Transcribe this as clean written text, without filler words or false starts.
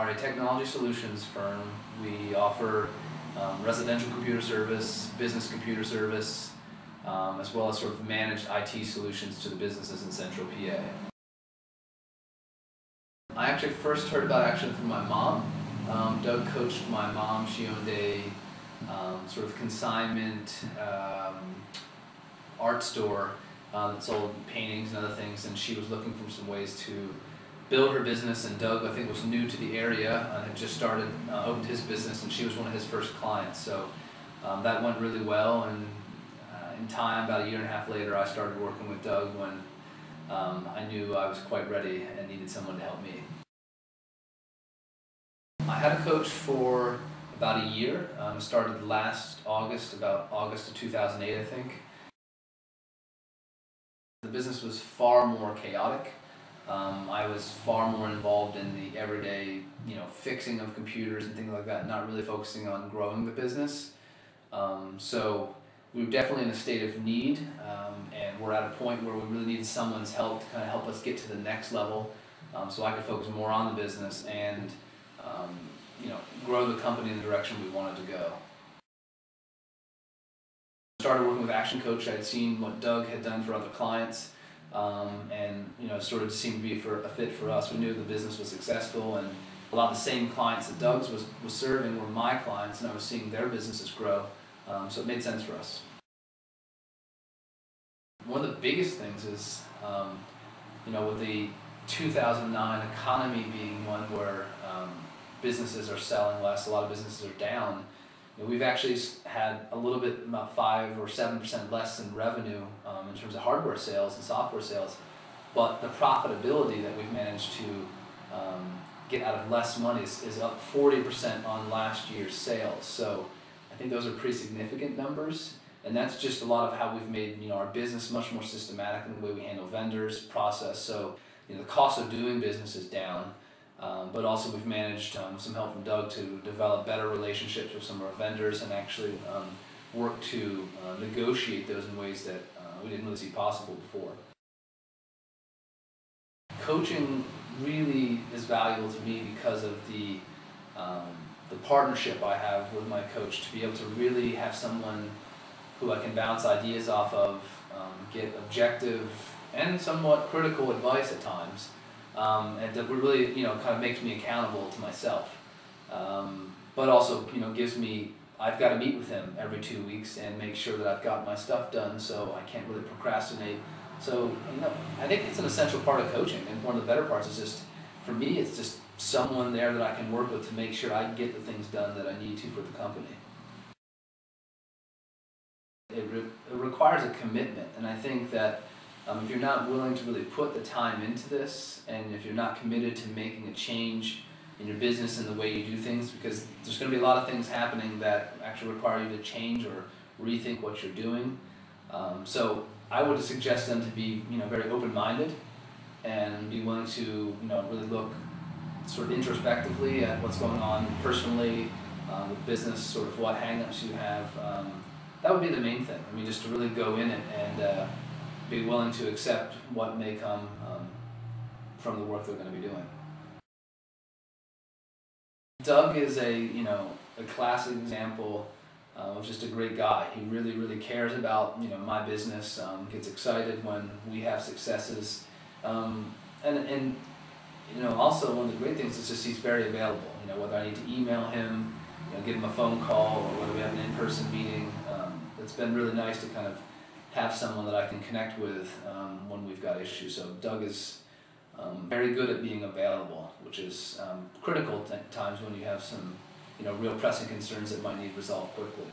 are a technology solutions firm. We offer residential computer service, business computer service, as well as sort of managed IT solutions to the businesses in Central PA. I actually first heard about Action through my mom. Doug coached my mom. She owned a sort of consignment art store that sold paintings and other things, and she was looking for some ways to build her business, and Doug, I think, was new to the area and had just started, opened his business, and she was one of his first clients. So that went really well, and in time, about a year and a half later, I started working with Doug when I knew I was quite ready and needed someone to help me. I had a coach for about a year. Started last August, about August of 2008, I think. The business was far more chaotic. I was far more involved in the everyday, fixing of computers and things like that, not really focusing on growing the business. So we were definitely in a state of need, and we're at a point where we really needed someone's help to kind of help us get to the next level, so I could focus more on the business and grow the company in the direction we wanted to go. I started working with ActionCOACH. I had seen what Doug had done for other clients, and sort of seemed to be a fit for us. We knew the business was successful, and a lot of the same clients that Doug's was serving were my clients, and I was seeing their businesses grow, so it made sense for us. One of the biggest things is, with the 2009 economy being one where businesses are selling less, a lot of businesses are down. We've actually had a little bit, about 5 or 7% less in revenue in terms of hardware sales and software sales, but the profitability that we've managed to get out of less money is up 40% on last year's sales. So I think those are pretty significant numbers, and that's just a lot of how we've made our business much more systematic in the way we handle vendors, process. So the cost of doing business is down. But also we've managed, some help from Doug, to develop better relationships with some of our vendors and actually work to negotiate those in ways that we didn't really see possible before. Coaching really is valuable to me because of the partnership I have with my coach, to be able to really have someone who I can bounce ideas off of, get objective and somewhat critical advice at times. And that really, kind of makes me accountable to myself. But also, gives me, I've got to meet with him every 2 weeks and make sure that I've got my stuff done, so I can't really procrastinate. So, I think it's an essential part of coaching, and one of the better parts is just, for me, it's just someone there that I can work with to make sure I get the things done that I need to for the company. It requires a commitment, and I think that if you're not willing to really put the time into this, and if you're not committed to making a change in your business and the way you do things, because there's going to be a lot of things happening that actually require you to change or rethink what you're doing. So I would suggest them to be very open-minded and be willing to really look sort of introspectively at what's going on personally with business, sort of what hang-ups you have. That would be the main thing. I mean, just to really go in it and be willing to accept what may come from the work they're going to be doing. Doug is a classic example of just a great guy. He really, really cares about my business. Gets excited when we have successes, and also one of the great things is just he's very available. Whether I need to email him, give him a phone call, or whether we have an in-person meeting, it's been really nice to kind of have someone that I can connect with when we've got issues. So Doug is very good at being available, which is critical at times when you have some real pressing concerns that might need resolved quickly.